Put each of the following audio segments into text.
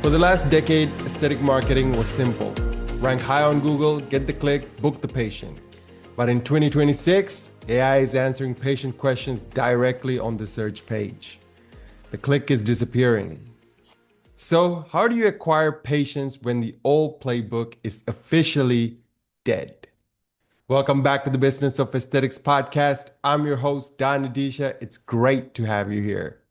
For the last decade, aesthetic marketing was simple. Rank high on Google, get the click, book the patient. But in 2026, AI is answering patient questions directly on the search page. The click is disappearing. So, how do you acquire patients when the old playbook is officially dead? Welcome back to the Business of Aesthetics podcast. I'm your host, Don Adeesha. It's great to have you here.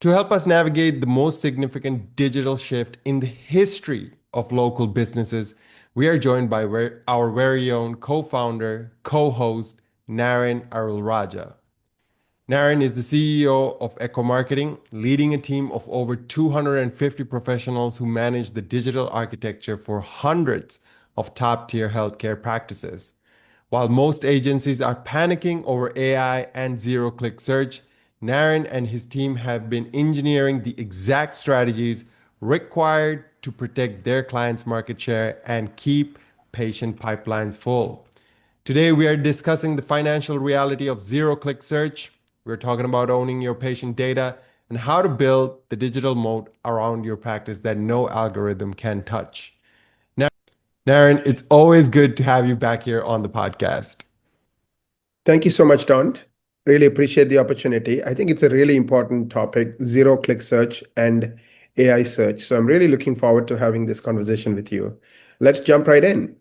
To help us navigate the most significant digital shift in the history of local businesses, we are joined by our very own co-founder, co-host, Naren Arulrajah. Naren is the CEO of Ekwa Marketing, leading a team of over 250 professionals who manage the digital architecture for hundreds of top-tier healthcare practices. While most agencies are panicking over AI and zero-click search, Naren and his team have been engineering the exact strategies required to protect their clients' market share and keep patient pipelines full. Today, we are discussing the financial reality of zero-click search. We're talking about owning your patient data and how to build the digital moat around your practice that no algorithm can touch. Naren, it's always good to have you back here on the podcast. Thank you so much, Don. Really appreciate the opportunity. I think it's a really important topic, zero-click search and AI search. So I'm really looking forward to having this conversation with you. Let's jump right in.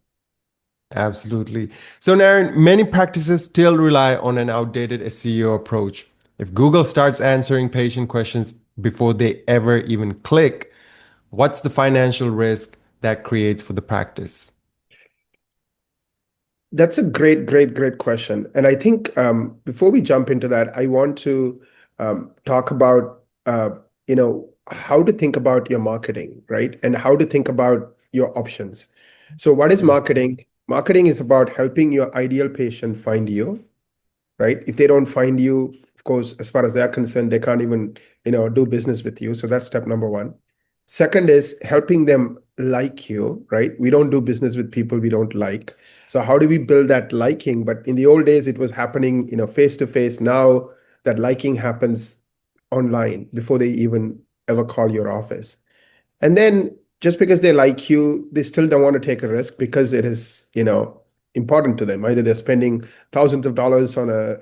Absolutely. So, Naren, many practices still rely on an outdated SEO approach. If Google starts answering patient questions before they ever even click, what's the financial risk that creates for the practice? That's a great question. And I think before we jump into that, I want to talk about how to think about your marketing, right? And how to think about your options. So what is marketing? Marketing is about helping your ideal patient find you, right? If they don't find you, of course, as far as they're concerned, they can't even do business with you. So that's step number one. Second is helping them like you, right? We don't do business with people we don't like. So how do we build that liking? But in the old days, it was happening, face to face. Now that liking happens online before they even ever call your office. And then just because they like you, they still don't want to take a risk because it is, important to them. Either they're spending thousands of dollars on a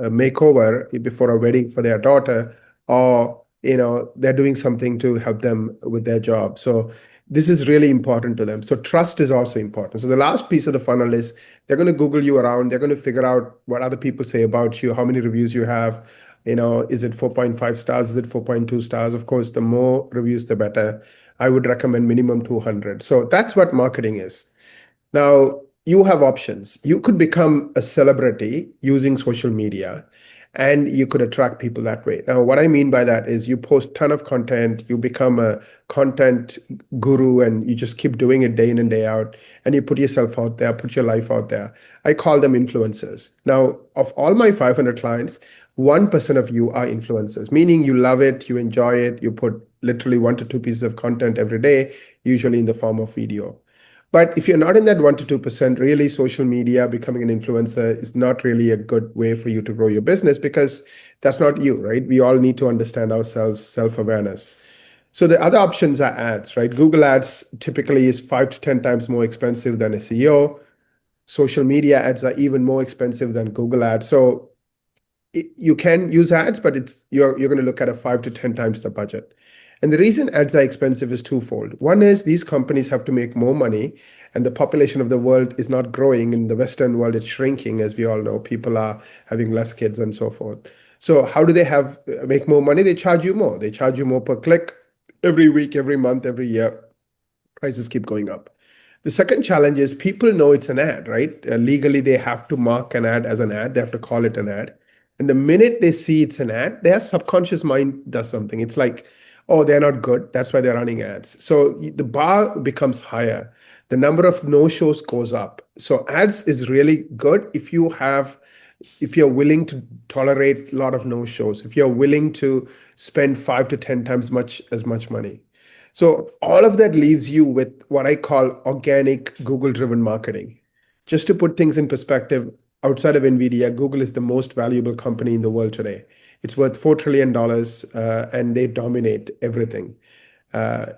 makeover before a wedding for their daughter, or they're doing something to help them with their job. So this is really important to them. So trust is also important. So the last piece of the funnel is they're going to Google you around. They're going to figure out what other people say about you, how many reviews you have. Is it 4.5 stars? Is it 4.2 stars? Of course, the more reviews, the better. I would recommend minimum 200. So that's what marketing is. Now, you have options. You could become a celebrity using social media, and you could attract people that way. Now, what I mean by that is you post a ton of content, you become a content guru, and you just keep doing it day in and day out, and you put yourself out there, put your life out there. I call them influencers. Now, of all my 500 clients, 1% of you are influencers, meaning you love it, you enjoy it, you put literally 1 to 2 pieces of content every day, usually in the form of video. But if you're not in that 1 to 2%, really social media, becoming an influencer is not really a good way for you to grow your business because that's not you, right? We all need to understand ourselves, self-awareness. So the other options are ads, right? Google ads typically is 5 to 10 times more expensive than SEO. Social media ads are even more expensive than Google ads. So you can use ads, but you're going to look at a 5 to 10 times the budget. And the reason ads are expensive is twofold. One is these companies have to make more money, and the population of the world is not growing. In the Western world, it's shrinking, as we all know. People are having less kids and so forth. So how do they make more money? They charge you more. They charge you more per click every week, every month, every year. Prices keep going up. The second challenge is people know it's an ad, right? Legally, they have to mark an ad as an ad. They have to call it an ad. And the minute they see it's an ad, their subconscious mind does something. It's like, oh, they're not good. That's why they're running ads. So the bar becomes higher. The number of no-shows goes up. So ads is really good if you're willing to tolerate a lot of no-shows, if you're willing to spend 5 to 10 times as much money. So all of that leaves you with what I call organic Google-driven marketing. Just to put things in perspective, outside of NVIDIA, Google is the most valuable company in the world today. It's worth $4 trillion, and they dominate everything. Uh,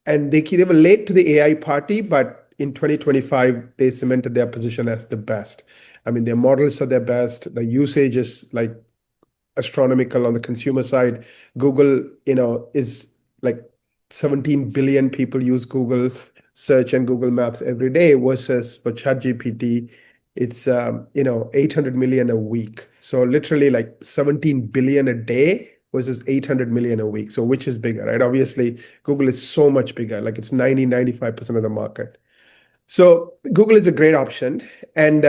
and they were late to the AI party, but in 2025 they cemented their position as the best. I mean, their models are their best. The usage is like astronomical on the consumer side. Google, is like 17 billion people use Google search and Google Maps every day versus for ChatGPT, it's 800 million a week. So literally like 17 billion a day versus 800 million a week. So which is bigger, right? Obviously, Google is so much bigger, like it's 95% of the market. So Google is a great option. And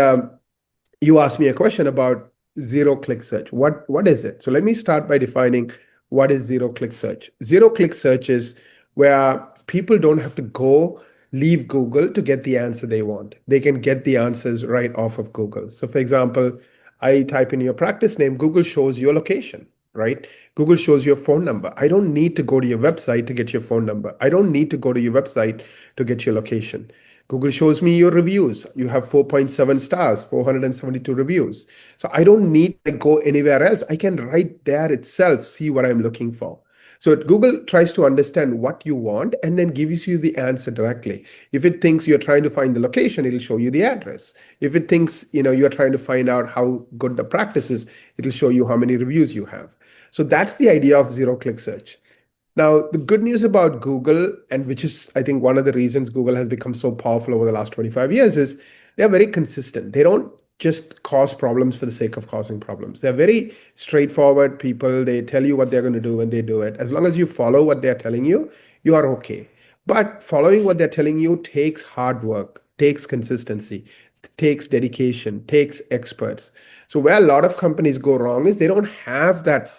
you asked me a question about zero-click search. What is it? So let me start by defining what is zero-click search. Zero-click search is where people don't have to leave Google to get the answer they want. They can get the answers right off of Google. So for example, I type in your practice name, Google shows your location, right? Google shows your phone number. I don't need to go to your website to get your phone number. I don't need to go to your website to get your location. Google shows me your reviews. You have 4.7 stars, 472 reviews. So I don't need to go anywhere else. I can right there itself see what I'm looking for. So Google tries to understand what you want and then gives you the answer directly. If it thinks you're trying to find the location, it'll show you the address. If it thinks, you're trying to find out how good the practice is, it'll show you how many reviews you have. So that's the idea of zero-click search. Now, the good news about Google, and which is, I think, one of the reasons Google has become so powerful over the last 25 years, is they're very consistent. They don't just cause problems for the sake of causing problems. They're very straightforward people. They tell you what they're going to do and they do it. As long as you follow what they're telling you, you are okay. But following what they're telling you takes hard work, takes consistency, takes dedication, takes experts. So where a lot of companies go wrong is they don't have that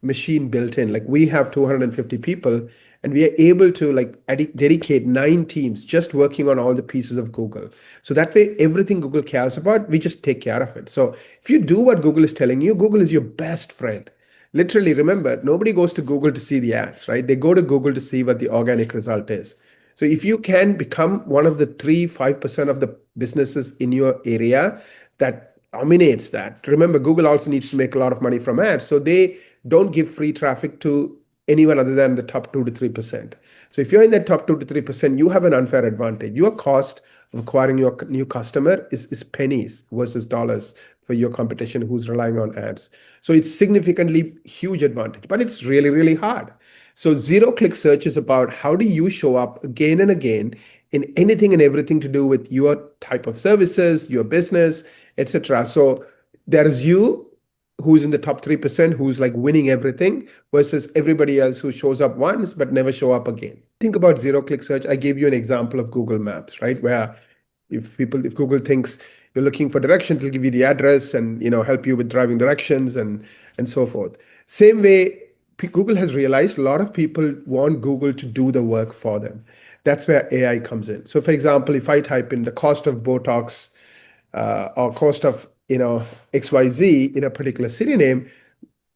machine built in. Like we have 250 people and we are able to dedicate 9 teams just working on all the pieces of Google. So that way, everything Google cares about, we just take care of it. So if you do what Google is telling you, Google is your best friend. Literally, remember, nobody goes to Google to see the ads, right? They go to Google to see what the organic result is. So if you can become one of the 5% of the businesses in your area that dominates that. Remember, Google also needs to make a lot of money from ads. So they don't give free traffic to anyone other than the top 2 to 3%. So if you're in that top 2 to 3%, you have an unfair advantage. Your cost of acquiring your new customer is pennies versus dollars for your competition who's relying on ads. So it's significantly huge advantage, but it's really, really hard. So zero-click search is about how do you show up again and again in anything and everything to do with your type of services, your business, etc. So there is you who's in the top 3%, who's like winning everything versus everybody else who shows up once but never show up again. Think about zero-click search. I gave you an example of Google Maps, right? Where if Google thinks you're looking for direction, it'll give you the address and help you with driving directions and so forth. Same way, Google has realized a lot of people want Google to do the work for them. That's where AI comes in. So for example, if I type in the cost of Botox or cost of XYZ in a particular city name,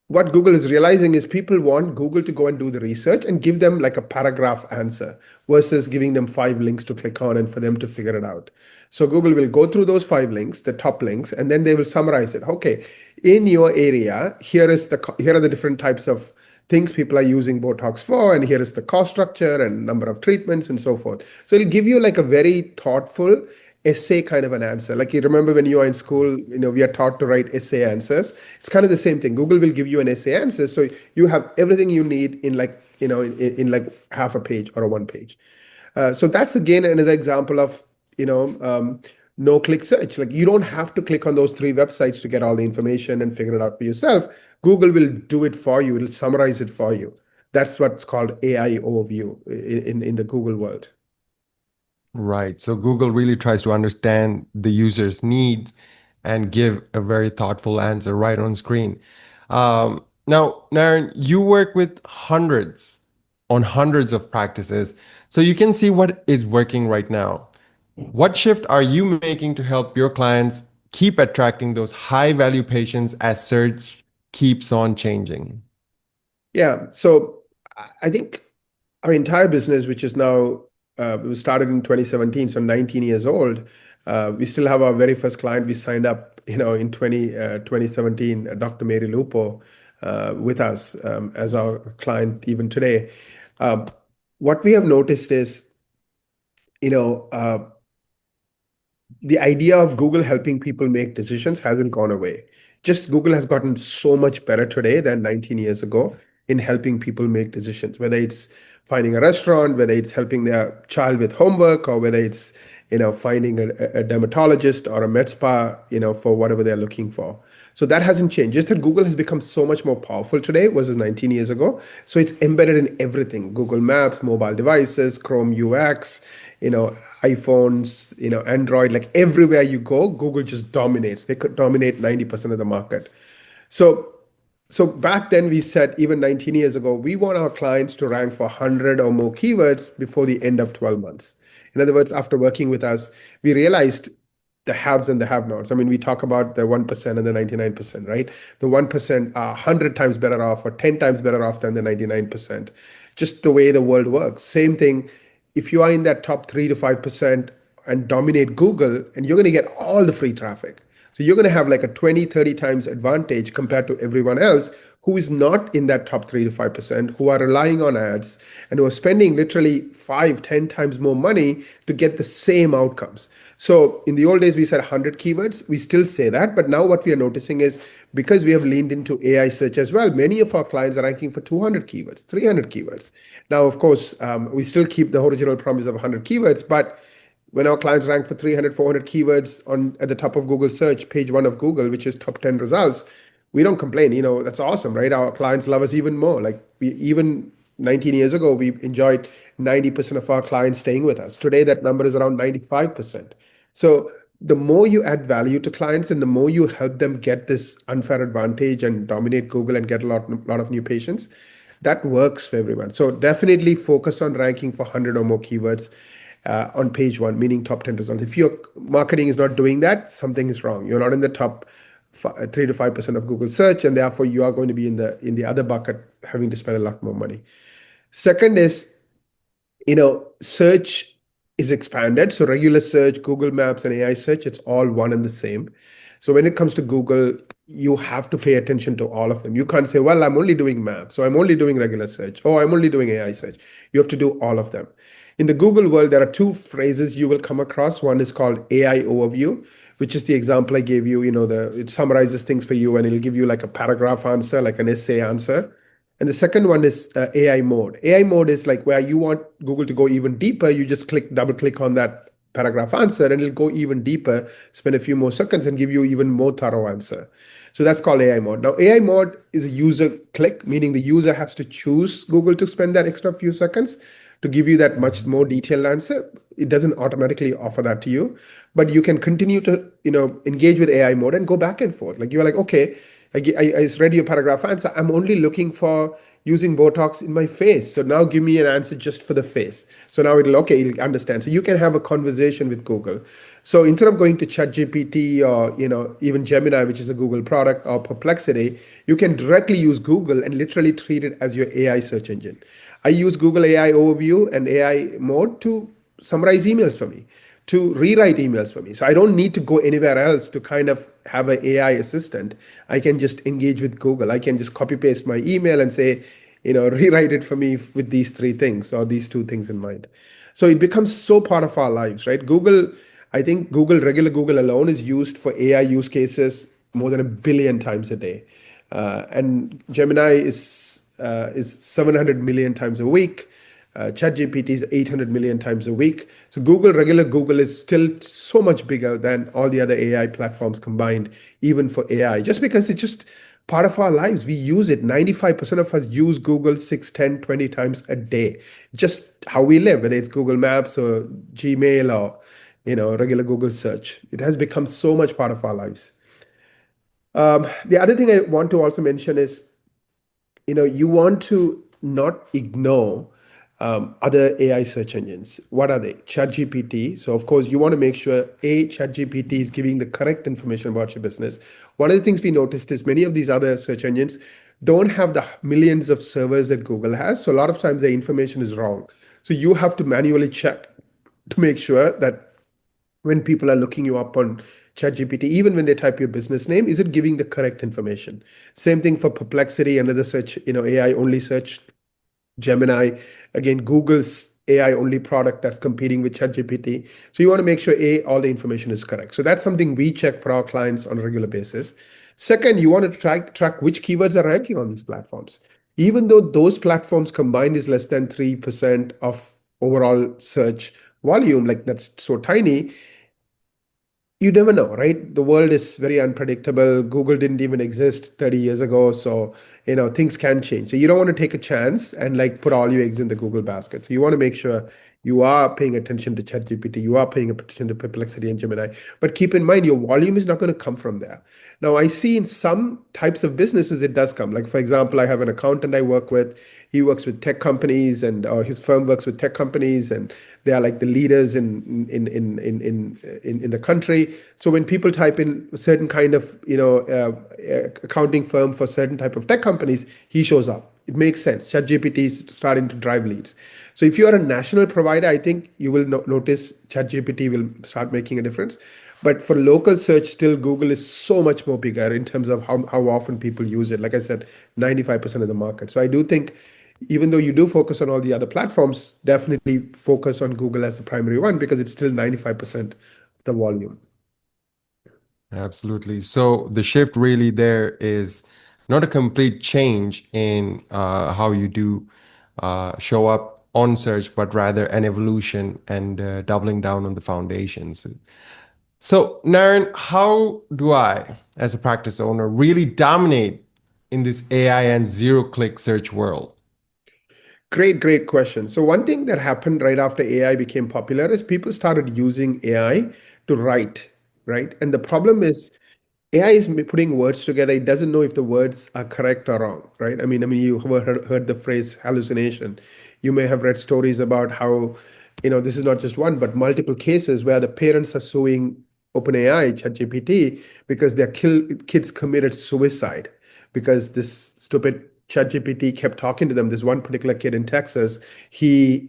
what Google is realizing is people want Google to go and do the research and give them like a paragraph answer versus giving them 5 links to click on and for them to figure it out. So Google will go through those 5 links, the top links, and then they will summarize it. Okay, in your area, here are the different types of things people are using Botox for, and here is the cost structure and number of treatments and so forth. So it'll give you like a very thoughtful essay kind of an answer. Like you remember when you are in school, we are taught to write essay answers. It's kind of the same thing. Google will give you an essay answer. So you have everything you need in like, in like half a page or a 1 page. So that's again another example of, no-click search. Like you don't have to click on those 3 websites to get all the information and figure it out for yourself. Google will do it for you. It'll summarize it for you. That's what's called AI overview in the Google world. Right. So Google really tries to understand the user's needs and give a very thoughtful answer right on screen. Now, Naren, you work with hundreds of practices, so you can see what is working right now. What shift are you making to help your clients keep attracting those high value patients as search keeps on changing? Yeah. So I think our entire business, which is now, it was started in 2017, so 19 years old. We still have our very first client we signed up, in 2017, Dr. Mary Lupo. with us as our client even today. Um, what we have noticed is, you know, the idea of Google helping people make decisions hasn't gone away. Just Google has gotten so much better today than 19 years ago in helping people make decisions, whether it's finding a restaurant, whether it's helping their child with homework, or whether it's finding a dermatologist or a med spa, for whatever they're looking for. So that hasn't changed. Just that Google has become so much more powerful today versus 19 years ago. So it's embedded in everything: Google Maps, mobile devices, Chrome UX, iPhones, Android, like everywhere you go, Google just dominates. They could dominate 90% of the market. So so back then we said, even 19 years ago, we want our clients to rank for 100 or more keywords before the end of 12 months. In other words, after working with us, we realized the haves and the have-nots. I mean, we talk about the 1% and the 99%, right? The 1% are 100 times better off or 10 times better off than the 99%. Just the way the world works. Same thing, if you are in that top 3 to 5% and dominate Google, and you're going to get all the free traffic. So you're going to have like a 20, 30 times advantage compared to everyone else who is not in that top 3 to 5%, who are relying on ads and who are spending literally 5, 10 times more money to get the same outcomes. So in the old days, we said 100 keywords. We still say that. But now what we are noticing is, because we have leaned into AI search as well, many of our clients are ranking for 200 keywords, 300 keywords. Now, of course, we still keep the original promise of 100 keywords, but when our clients rank for 300, 400 keywords at the top of Google search, page one of Google, which is top 10 results, we don't complain. That's awesome, right? Our clients love us even more. Like, even 19 years ago, we enjoyed 90% of our clients staying with us. Today, that number is around 95%. So the more you add value to clients and the more you help them get this unfair advantage and dominate Google and get a lot of new patients, that works for everyone. So definitely focus on ranking for 100 or more keywords on page one, meaning top 10 results. If your marketing is not doing that, something is wrong. You're not in the top 3 to 5% of Google search, and therefore you are going to be in the other bucket, having to spend a lot more money. Second is, search is expanded. So regular search, Google Maps, and AI search, it's all one and the same. So when it comes to Google, you have to pay attention to all of them. You can't say, well, I'm only doing maps, so I'm only doing regular search, or I'm only doing AI search. You have to do all of them. In the Google world, there are two phrases you will come across. One is called AI overview, which is the example I gave you. It summarizes things for you, and it'll give you like a paragraph answer, like an essay answer. And the second one is AI mode. AI mode is like where you want Google to go even deeper. You just double click on that paragraph answer, and it'll go even deeper, spend a few more seconds, and give you even more thorough answer. So that's called AI mode. Now, AI mode is a user click, meaning the user has to choose Google to spend that extra few seconds to give you that much more detailed answer. It doesn't automatically offer that to you, but you can continue to engage with AI mode and go back and forth. Like, you're like, okay, I read your paragraph answer. I'm only looking for using Botox in my face. So now give me an answer just for the face. So now it'll understand. So you can have a conversation with Google. So instead of going to ChatGPT or even Gemini, which is a Google product, or Perplexity, you can directly use Google and literally treat it as your AI search engine. I use Google AI Overview and AI Mode to summarize emails for me, to rewrite emails for me. So I don't need to go anywhere else to kind of have an AI assistant. I can just engage with Google. I can just copy paste my email and say, rewrite it for me with these three things or these two things in mind. So it becomes so part of our lives, right? I think regular Google alone is used for AI use cases more than 1 billion times a day. And Gemini is 700 million times a week. ChatGPT is 800 million times a week. So regular Google is still so much bigger than all the other AI platforms combined, even for AI, just because it's just part of our lives. We use it. 95% of us use Google 6, 10, 20 times a day. Just how we live, whether it's Google Maps or Gmail or regular Google search. It has become so much part of our lives. The other thing I want to also mention is, you want to not ignore other AI search engines. What are they? ChatGPT. So of course, you want to make sure ChatGPT is giving the correct information about your business. One of the things we noticed is many of these other search engines don't have the millions of servers that Google has. So a lot of times the information is wrong. So you have to manually check to make sure that when people are looking you up on ChatGPT, even when they type your business name, is it giving the correct information? Same thing for Perplexity, another search, AI only search, Gemini, again, Google's AI only product that's competing with ChatGPT. So you want to make sure all the information is correct. So that's something we check for our clients on a regular basis. Second, you want to track which keywords are ranking on these platforms. Even though those platforms combined is less than 3% of overall search volume, like that's so tiny, you never know, right? The world is very unpredictable. Google didn't even exist 30 years ago. So, things can change. So you don't want to take a chance and like put all your eggs in the Google basket. So you want to make sure you are paying attention to ChatGPT, you are paying attention to Perplexity and Gemini. But keep in mind, your volume is not going to come from there. Now, I see in some types of businesses, it does come. Like, for example, I have an accountant I work with. He works with tech companies, and his firm works with tech companies, and they are like the leaders in the country. So when people type in a certain kind of accounting firm for certain type of tech companies, he shows up. It makes sense. ChatGPT is starting to drive leads. So if you are a national provider, I think you will notice ChatGPT will start making a difference. But for local search, still Google is so much more bigger in terms of how often people use it. Like I said, 95% of the market. So I do think even though you do focus on all the other platforms, definitely focus on Google as the primary one because it's still 95% of the volume. Absolutely. So the shift really there is not a complete change in how you do show up on search, but rather an evolution and doubling down on the foundations. So, Naren, how do I, as a practice owner, really dominate in this AI and zero-click search world? Great question. So one thing that happened right after AI became popular is people started using AI to write, right? And the problem is AI is putting words together. It doesn't know if the words are correct or wrong, right? I mean, you have heard the phrase hallucination. You may have read stories about how, this is not just one, but multiple cases where the parents are suing OpenAI, ChatGPT, because their kids committed suicide because this stupid ChatGPT kept talking to them. This one particular kid in Texas, he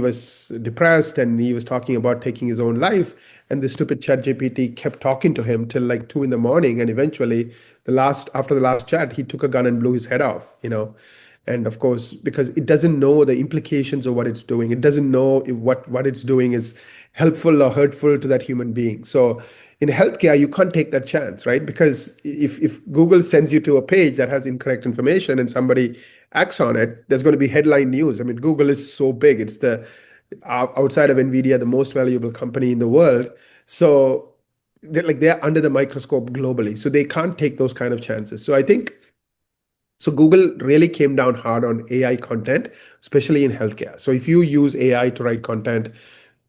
was depressed and he was talking about taking his own life. And the stupid ChatGPT kept talking to him till like 2 in the morning. And eventually, after the last chat, he took a gun and blew his head off. And of course, because it doesn't know the implications of what it's doing, it doesn't know if what it's doing is helpful or hurtful to that human being. So in healthcare, you can't take that chance, right? Because if Google sends you to a page that has incorrect information and somebody acts on it, there's going to be headline news. I mean, Google is so big. It's the outside of Nvidia, the most valuable company in the world. So they're under the microscope globally. So they can't take those kind of chances. So I think so Google really came down hard on AI content, especially in healthcare. So if you use AI to write content,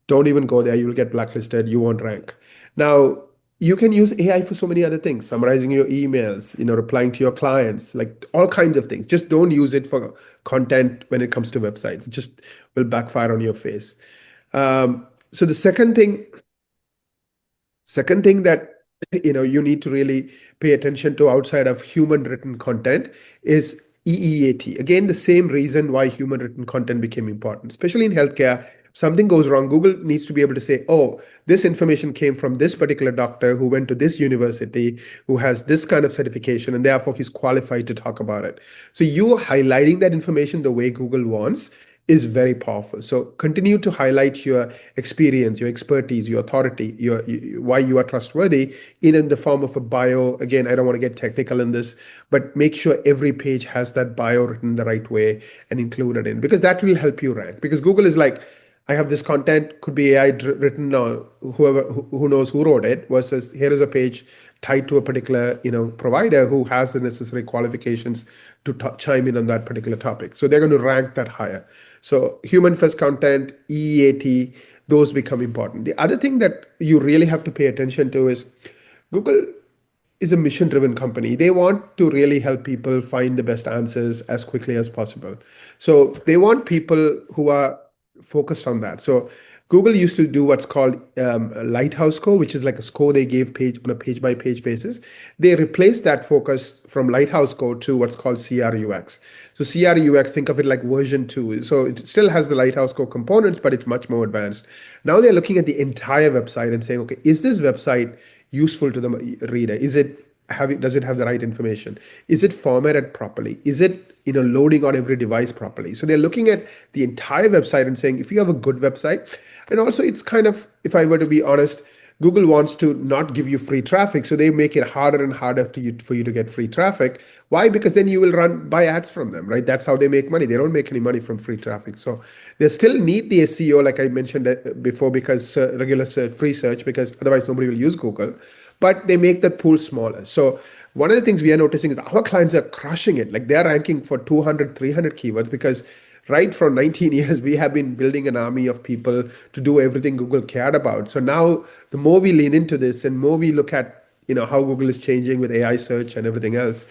don't even go there. You'll get blacklisted. You won't rank. Now, you can use AI for so many other things, summarizing your emails, replying to your clients, like all kinds of things. Just don't use it for content when it comes to websites. It just will backfire on your face. So the second thing that you need to really pay attention to outside of human written content is EEAT. Again, the same reason why human written content became important, especially in healthcare. Something goes wrong, Google needs to be able to say, oh, this information came from this particular doctor who went to this university, who has this kind of certification, and therefore he's qualified to talk about it. So you highlighting that information the way Google wants is very powerful. So continue to highlight your experience, your expertise, your authority, why you are trustworthy in the form of a bio. Again, I don't want to get technical in this, but make sure every page has that bio written the right way and included in, because that will help you rank. Because Google is like, I have this content, could be AI written or who knows who wrote it, versus here is a page tied to a particular provider who has the necessary qualifications to chime in on that particular topic. So they're going to rank that higher. So human first content, EEAT, those become important. The other thing that you really have to pay attention to is Google is a mission-driven company. They want to really help people find the best answers as quickly as possible. So they want people who are focused on that. So Google used to do what's called a lighthouse score, which is like a score they gave page on a page by page basis. They replaced that focus from lighthouse score to what's called CRUX. So CRUX, think of it like version 2. So it still has the lighthouse score components, but it's much more advanced. Now they're looking at the entire website and saying, okay, is this website useful to the reader? Does it have the right information? Is it formatted properly? Is it loading on every device properly? So they're looking at the entire website and saying, if you have a good website, and also it's kind of, if I were to be honest, Google wants to not give you free traffic, so they make it harder and harder for you to get free traffic. Why? Because then you will buy ads from them, right? That's how they make money. They don't make any money from free traffic. So they still need the SEO, like I mentioned before, because regular free search, because otherwise nobody will use Google. But they make that pool smaller. So one of the things we are noticing is our clients are crushing it. Like they're ranking for 200, 300 keywords because right from 19 years, we have been building an army of people to do everything Google cared about. So now the more we lean into this and more we look at, how Google is changing with AI search and everything else,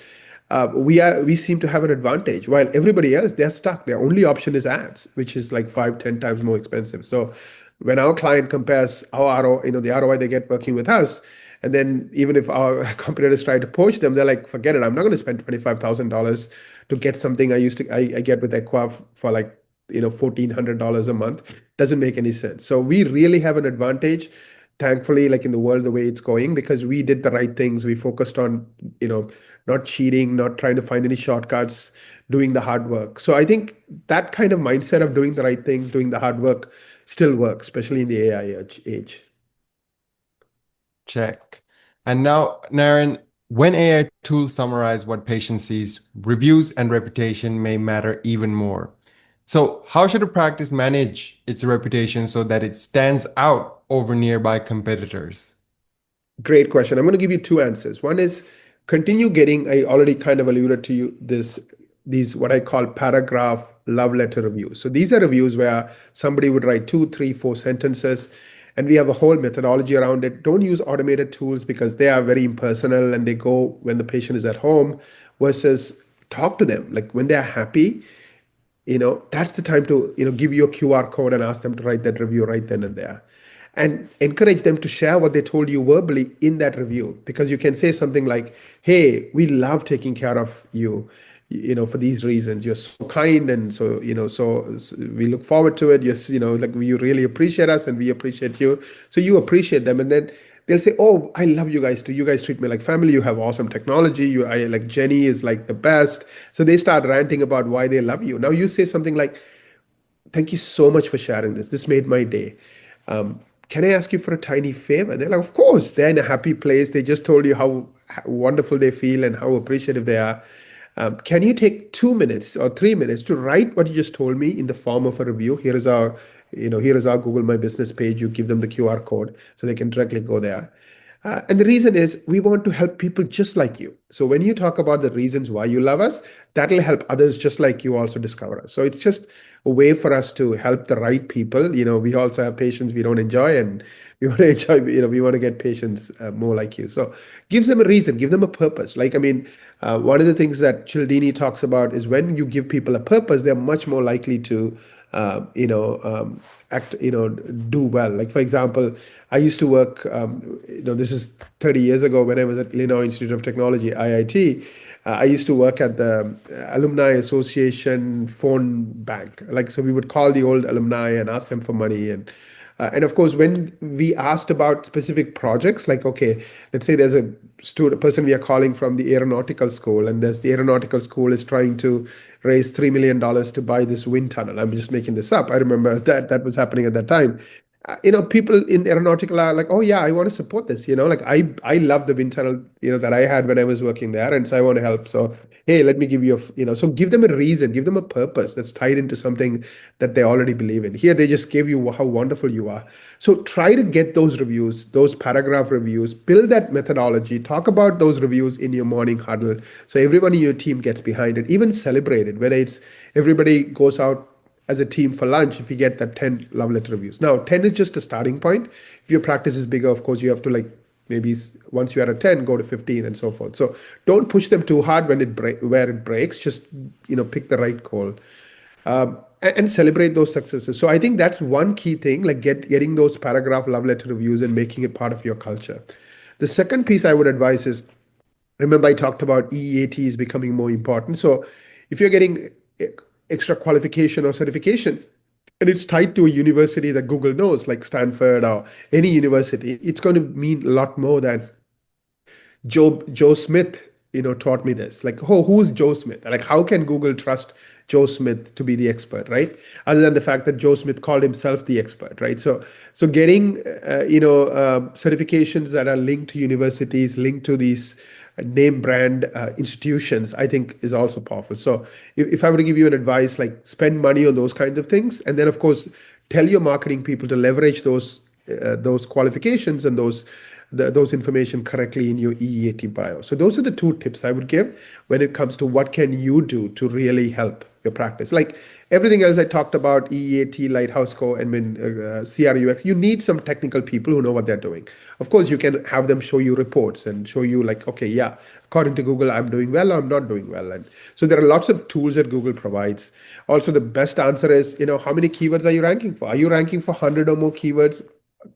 we seem to have an advantage while everybody else, they're stuck. Their only option is ads, which is like 5, 10 times more expensive. So when our client compares our ROI, the ROI they get working with us, and then even if our competitors try to poach them, they're like, forget it. I'm not going to spend $25,000 to get something I get with Ekwa for like, $1,400 a month. Doesn't make any sense. So we really have an advantage, thankfully, like in the world, the way it's going, because we did the right things. We focused on, not cheating, not trying to find any shortcuts, doing the hard work. So I think that kind of mindset of doing the right things, doing the hard work still works, especially in the AI age. Check. And now, Naren, when AI tools summarize what patient sees, reviews and reputation may matter even more. So, how should a practice manage its reputation so that it stands out over nearby competitors? Great question. I'm going to give you two answers. One is continue getting, I already kind of alluded to you these what I call paragraph love letter reviews. So these are reviews where somebody would write 2, 3, 4 sentences, and we have a whole methodology around it. Don't use automated tools because they are very impersonal and they go when the patient is at home, versus talk to them. Like when they're happy, that's the time to, give you a QR code and ask them to write that review right then and there. And encourage them to share what they told you verbally in that review, because you can say something like, hey, we love taking care of you, for these reasons. You're so kind, and so we look forward to it. Yes, like you really appreciate us and we appreciate you. So you appreciate them, and then they'll say, oh, I love you guys too. You guys treat me like family. You have awesome technology. I like Jenny is like the best. So they start ranting about why they love you. Now you say something like, thank you so much for sharing this. This made my day. Can I ask you for a tiny favor? They're like, of course. They're in a happy place. They just told you how wonderful they feel and how appreciative they are. Can you take 2 minutes or 3 minutes to write what you just told me in the form of a review? Here is our Google My Business page. You give them the QR code so they can directly go there. And the reason is we want to help people just like you. So when you talk about the reasons why you love us, that'll help others just like you also discover us. So it's just a way for us to help the right people. We also have patients we don't enjoy, and we want to enjoy, we want to get patients more like you. So gives them a reason, give them a purpose. Like, I mean, one of the things that Cialdini talks about is when you give people a purpose, they're much more likely to, act, do well. Like, for example, I used to work, this is 30 years ago when I was at Illinois Institute of Technology, IIT. I used to work at the Alumni Association phone bank. Like, so we would call the old alumni and ask them for money. And of course, when we asked about specific projects, like, okay, let's say there's a person we are calling from the aeronautical school, and the aeronautical school is trying to raise $3 million to buy this wind tunnel. I'm just making this up. I remember that was happening at that time. People in aeronautical are like, oh yeah, I want to support this. Like I love the wind tunnel, that I had when I was working there, and so I want to help. So hey, let me give you so give them a reason, give them a purpose that's tied into something that they already believe in. Here, they just gave you how wonderful you are. So try to get those reviews, those paragraph reviews, build that methodology, talk about those reviews in your morning huddle, so everyone in your team gets behind it, even celebrate it, whether it's everybody goes out as a team for lunch if you get that 10 love letter reviews. Now, 10 is just a starting point. If your practice is bigger, of course, you have to maybe once you are at 10, go to 15 and so forth. So don't push them too hard where it breaks. Just, pick the right call. and celebrate those successes. So I think that's one key thing, like getting those paragraph love letter reviews and making it part of your culture. The second piece I would advise is, remember I talked about EEAT is becoming more important. So if you're getting extra qualification or certification, and it's tied to a university that Google knows, like Stanford or any university, it's going to mean a lot more than Joe Smith, taught me this. Like, oh, who's Joe Smith? Like, how can Google trust Joe Smith to be the expert, right? Other than the fact that Joe Smith called himself the expert, right? So getting certifications that are linked to universities, linked to these name brand institutions, I think is also powerful. So if I were to give you an advice, like spend money on those kinds of things, and then of course tell your marketing people to leverage those qualifications and those information correctly in your EEAT bio. So those are the two tips I would give when it comes to what can you do to really help your practice. Like everything else I talked about, EEAT, Lighthouse Score, and CRUX, you need some technical people who know what they're doing. Of course, you can have them show you reports and show you like, okay, yeah, according to Google, I'm doing well or I'm not doing well. And so there are lots of tools that Google provides. Also, the best answer is, how many keywords are you ranking for? Are you ranking for 100 or more keywords?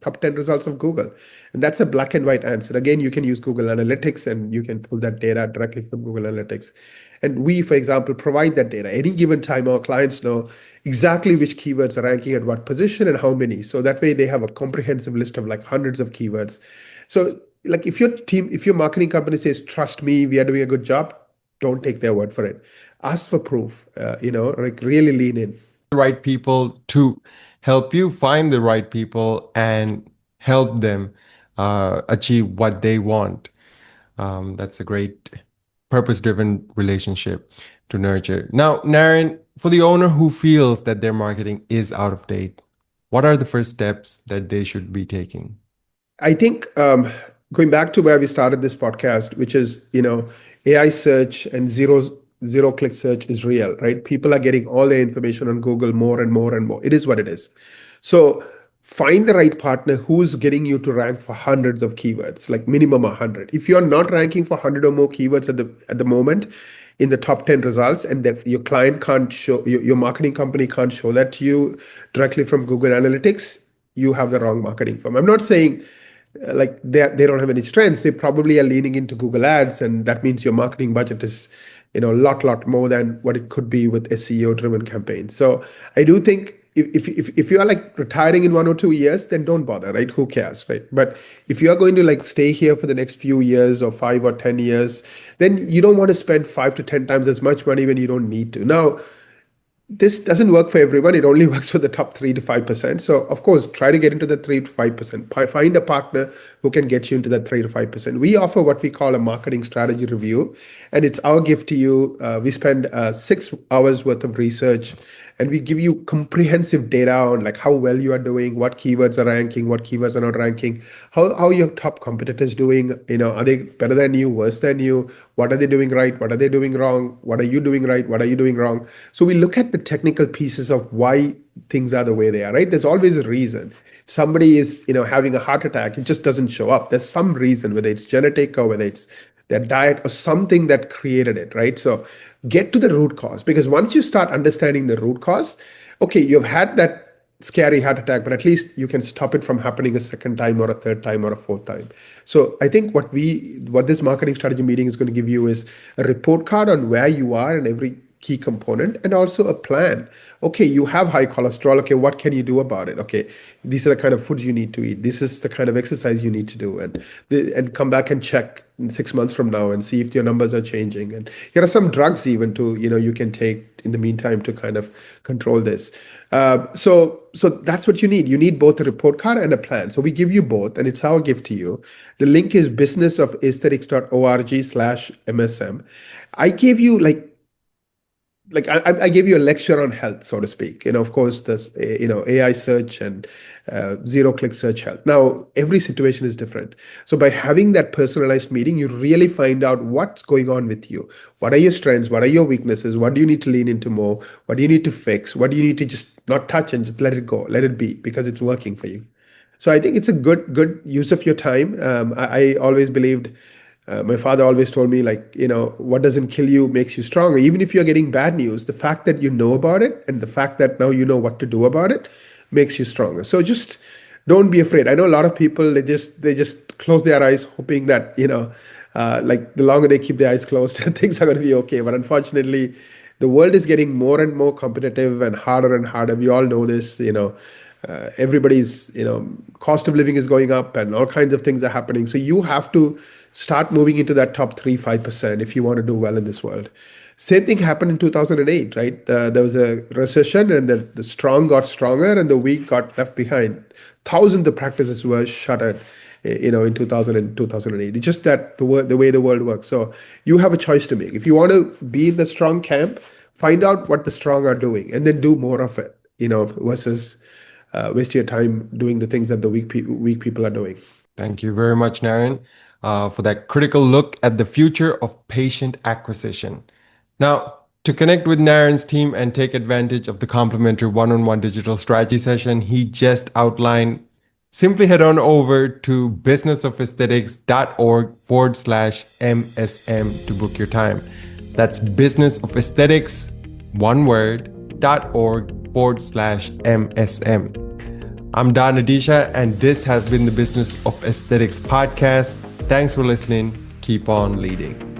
Top 10 results of Google. And that's a black and white answer. Again, you can use Google Analytics and you can pull that data directly from Google Analytics. And we, for example, provide that data. Any given time, our clients know exactly which keywords are ranking at what position and how many. So that way they have a comprehensive list of like hundreds of keywords. So like if your marketing company says, trust me, we are doing a good job, don't take their word for it. Ask for proof, like really lean in. The right people to help you find the right people and help them achieve what they want. That's a great purpose-driven relationship to nurture. Now, Naren, for the owner who feels that their marketing is out of date, what are the first steps that they should be taking? I think going back to where we started this podcast, which is, AI search and zero click search is real, right? People are getting all their information on Google more and more and more. It is what it is. So find the right partner who's getting you to rank for hundreds of keywords, like minimum 100. If you're not ranking for 100 or more keywords at the moment in the top 10 results, and that your client can't show, your marketing company can't show that to you directly from Google Analytics, you have the wrong marketing firm. I'm not saying like they don't have any strengths. They probably are leaning into Google Ads, and that means your marketing budget is a lot more than what it could be with SEO driven campaigns. So I do think if you are like retiring in 1 or 2 years, then don't bother, right? Who cares, right? But if you are going to like stay here for the next few years or 5 or 10 years, then you don't want to spend 5 to 10 times as much money when you don't need to. Now, this doesn't work for everyone. It only works for the top 3 to 5%. So of course, try to get into the 3 to 5%. Find a partner who can get you into that 3 to 5%. We offer what we call a marketing strategy review, and it's our gift to you. We spend 6 hours worth of research, and we give you comprehensive data on like how well you are doing, what keywords are ranking, what keywords are not ranking, how your top competitors doing. Are they better than you, worse than you? What are they doing right? What are they doing wrong? What are you doing right? What are you doing wrong? So we look at the technical pieces of why things are the way they are, right? There's always a reason. Somebody is, having a heart attack, it just doesn't show up. There's some reason, whether it's genetic or whether it's their diet or something that created it, right? So get to the root cause, because once you start understanding the root cause, okay, you've had that scary heart attack, but at least you can stop it from happening a second time or a third time or a fourth time. So I think what this marketing strategy meeting is going to give you is a report card on where you are in every key component, and also a plan. Okay, you have high cholesterol. Okay, what can you do about it? Okay, these are the kind of foods you need to eat. This is the kind of exercise you need to do, and come back and check in 6 months from now and see if your numbers are changing. And here are some drugs even to you can take in the meantime to kind of control this. So that's what you need. You need both a report card and a plan. So we give you both, and it's our gift to you. The link is businessofesthetics.org/MSM. I gave you I gave you a lecture on health, so to speak. Of course, there's AI search and zero click search health. Now, every situation is different. So by having that personalized meeting, you really find out what's going on with you. What are your strengths? What are your weaknesses? What do you need to lean into more? What do you need to fix? What do you need to just not touch and just let it go, let it be, because it's working for you. So I think it's a good use of your time. I always believed My father always told me, like, what doesn't kill you makes you stronger. Even if you're getting bad news, the fact that you know about it and the fact that now you know what to do about it makes you stronger. So just don't be afraid. I know a lot of people, they just close their eyes hoping that, like the longer they keep their eyes closed, things are going to be okay. But unfortunately, the world is getting more and more competitive and harder. We all know this, everybody's, cost of living is going up and all kinds of things are happening. So you have to start moving into that top 3-5% if you want to do well in this world. Same thing happened in 2008, right? There was a recession, and the strong got stronger and the weak got left behind. Thousands of practices were shuttered, in 2000 and 2008. It's just that the way the world works. So you have a choice to make. If you want to be in the strong camp, find out what the strong are doing and then do more of it, versus waste your time doing the things that the weak people are doing. Thank you very much, Naren, for that critical look at the future of patient acquisition. Now, to connect with Naren's team and take advantage of the complimentary one-on-one digital strategy session he just outlined, simply head on over to businessofesthetics.org/MSM to book your time. That's businessofesthetics, one word, .org/MSM. I'm Don Adeesha, and this has been the Business of Aesthetics podcast. Thanks for listening. Keep on leading.